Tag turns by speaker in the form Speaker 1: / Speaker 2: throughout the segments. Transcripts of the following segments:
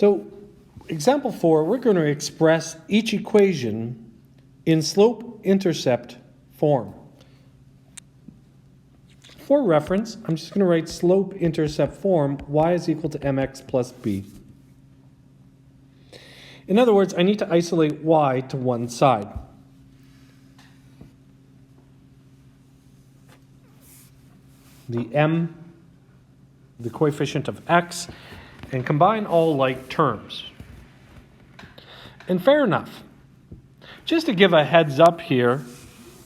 Speaker 1: So example 4, we're going to express each equation in slope-intercept form. For reference, I'm just going to write slope-intercept form, y is equal to mx plus b. In other words, I need to isolate y to one side. The m, the coefficient of x, and combine all like terms. And fair enough. Just to give a heads up here,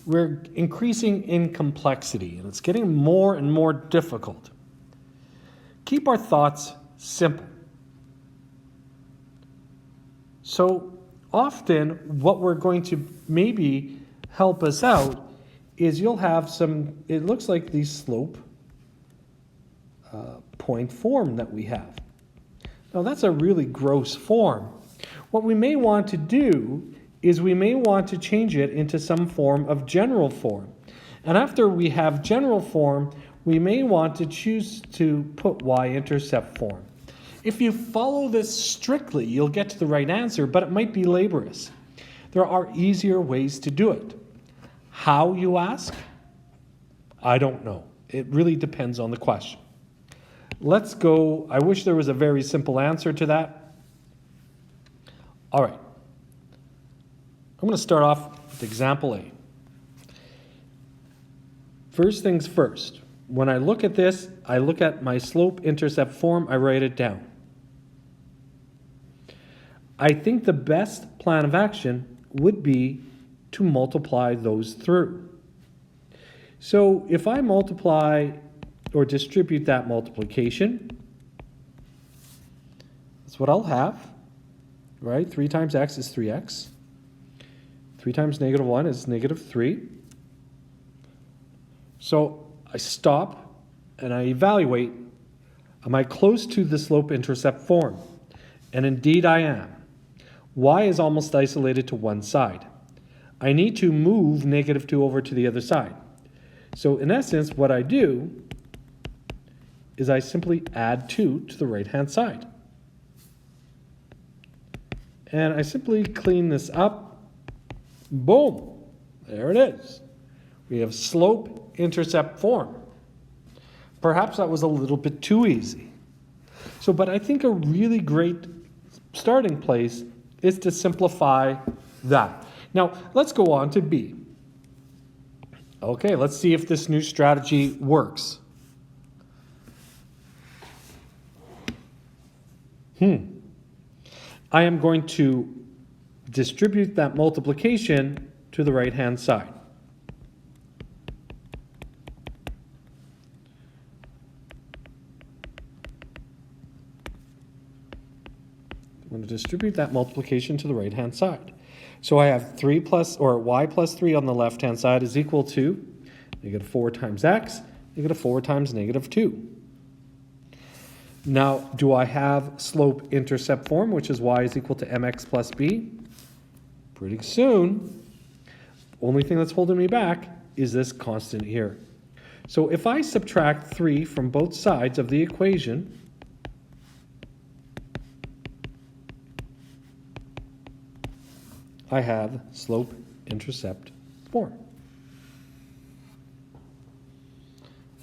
Speaker 1: we're increasing in complexity, and it's getting more and more difficult. Keep our thoughts simple. So often what we're going to maybe help us out is you'll have some, it looks like the slope point form that we have. Now that's a really gross form. What we may want to do is we may want to change it into some form of general form. And after we have general form, we may want to choose to put y-intercept form. If you follow this strictly, you'll get to the right answer, but it might be laborious. There are easier ways to do it. How, you ask? I don't know. It really depends on the question. Let's go. I wish there was a very simple answer to that. All right. I'm going to start off with example A. First things first. When I look at this, I look at my slope-intercept form, I write it down. I think the best plan of action would be to multiply those through. So if I multiply or distribute that multiplication, that's what I'll have, right? 3 times x is 3x. 3 times negative 1 is negative 3. So I stop and I evaluate, am I close to the slope-intercept form? And indeed I am. Y is almost isolated to one side. I need to move negative 2 over to the other side. So in essence, what I do is I simply add 2 to the right-hand side. And I simply clean this up. Boom! There it is. We have slope-intercept form. Perhaps that was a little bit too easy. So, but I think a really great starting place is to simplify that. Now, let's go on to B. Okay, let's see if this new strategy works. I am going to distribute that multiplication to the right-hand side. I'm going to distribute that multiplication to the right-hand side. So I have 3 plus, or y plus 3 on the left-hand side is equal to negative 4 times x, negative 4 times negative 2. Now, do I have slope-intercept form, which is y is equal to mx plus b? Pretty soon. Only thing that's holding me back is this constant here. So if I subtract 3 from both sides of the equation, I have slope-intercept form.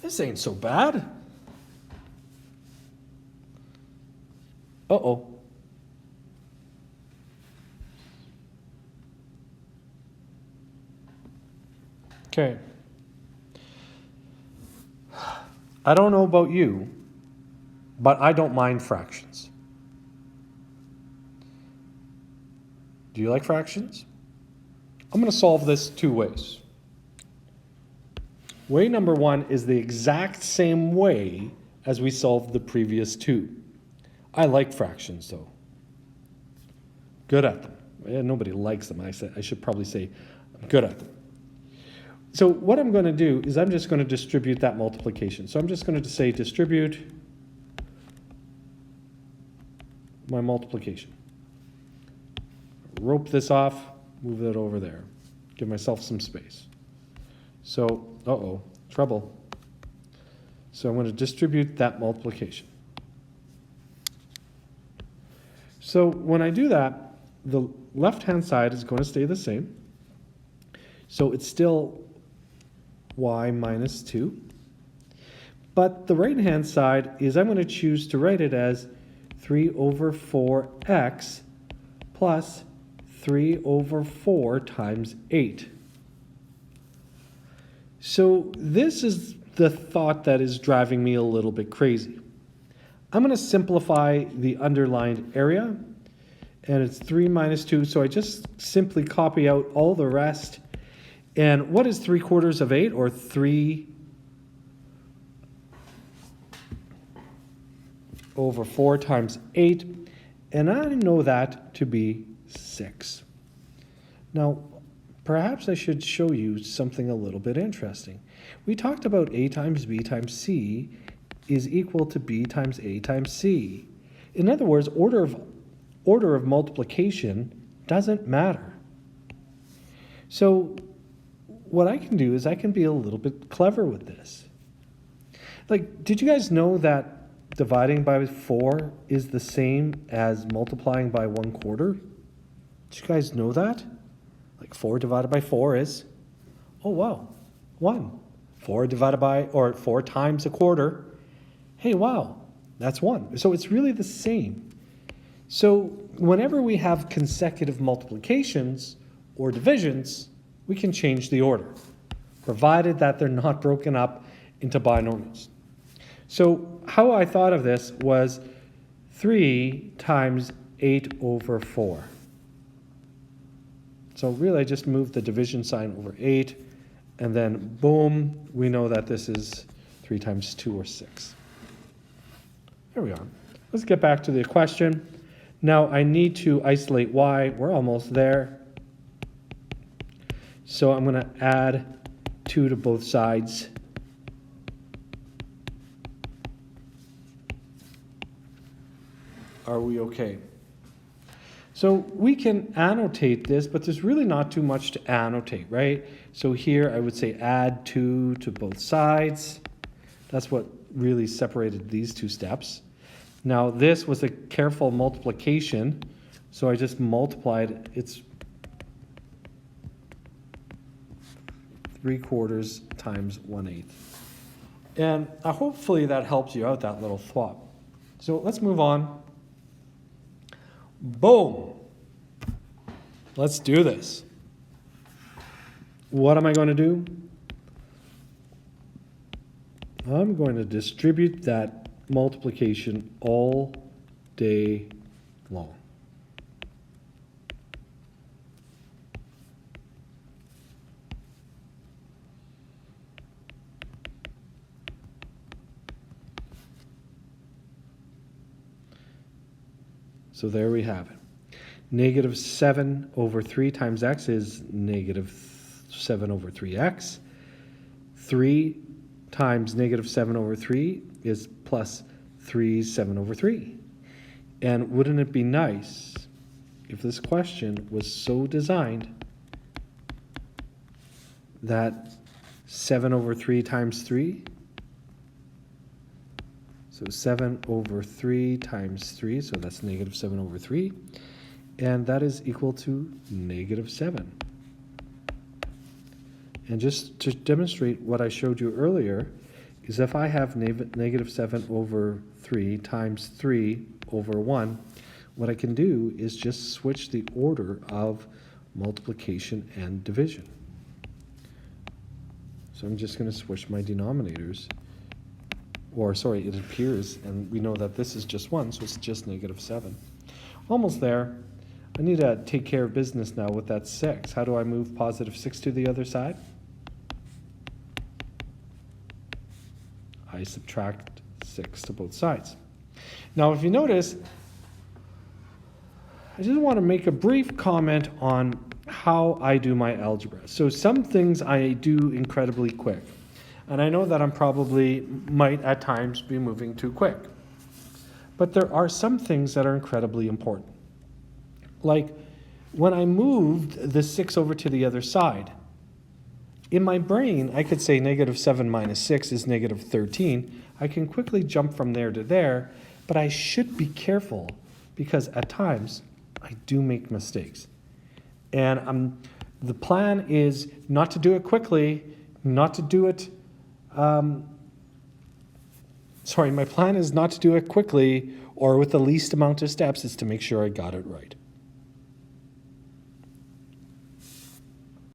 Speaker 1: This ain't so bad. Uh-oh. Okay. I don't know about you, but I don't mind fractions. Do you like fractions? I'm going to solve this 2 ways. Way number 1 is the exact same way as we solved the previous 2. I like fractions, though. Good at them. Nobody likes them. I should probably say I'm good at them. So what I'm going to do is I'm just going to distribute that multiplication. So I'm just going to say distribute my multiplication. Rope this off, move it over there. Give myself some space. So, trouble. So I'm going to distribute that multiplication. So when I do that, the left-hand side is going to stay the same. So it's still y minus 2. But the right-hand side is I'm going to choose to write it as 3 over 4x plus 3 over 4 times 8. So this is the thought that is driving me a little bit crazy. I'm going to simplify the underlined area, and it's 3 minus 2, so I just simply copy out all the rest. And what is 3/4 of 8, or 3 over 4 times 8? And I know that to be 6. Now, perhaps I should show you something a little bit interesting. We talked about A times B times C is equal to B times A times C. In other words, order of multiplication doesn't matter. So what I can do is I can be a little bit clever with this. Like, did you guys know that dividing by 4 is the same as multiplying by 1/4? Did you guys know that? Like 4 divided by 4 is, oh wow, 1. 4 divided by, or 4 times 1/4, hey wow, that's 1. So it's really the same. So whenever we have consecutive multiplications or divisions, we can change the order, provided that they're not broken up into binomials. So how I thought of this was 3 times 8 over 4. So really I just moved the division sign over 8, and then boom, we know that this is 3 times 2, or 6. There we are. Let's get back to the question. Now I need to isolate y. We're almost there. So I'm going to add 2 to both sides. Are we okay? So we can annotate this, but there's really not too much to annotate, right? So here I would say add 2 to both sides. That's what really separated these two steps. Now this was a careful multiplication, so I just multiplied its 3/4 times 1/8. And hopefully that helps you out, that little thought. So let's move on. Boom. Let's do this. What am I going to do? I'm going to distribute that multiplication all day long. So there we have it. Negative 7 over 3 times x is negative 7 over 3x. 3 times negative 7 over 3 is plus 3 7 over 3. And wouldn't it be nice if this question was so designed that 7 over 3 times 3, so 7 over 3 times 3, so that's negative 7 over 3, and that is equal to negative 7. And just to demonstrate what I showed you earlier, is if I have negative 7 over 3 times 3 over 1, what I can do is just switch the order of multiplication and division. So I'm just going to switch my denominators. Or sorry, it appears, and we know that this is just 1, so it's just negative 7. Almost there. I need to take care of business now with that 6. How do I move positive 6 to the other side? I subtract 6 to both sides. Now, if you notice, I just want to make a brief comment on how I do my algebra. So some things I do incredibly quick. And I know that I'm probably might at times be moving too quick. But there are some things that are incredibly important. Like when I moved the 6 over to the other side, in my brain, I could say negative 7 minus 6 is negative 13. I can quickly jump from there to there, but I should be careful because at times I do make mistakes. And the plan is not to do it quickly, not to do it, my plan is not to do it quickly or with the least amount of steps. It's to make sure I got it right.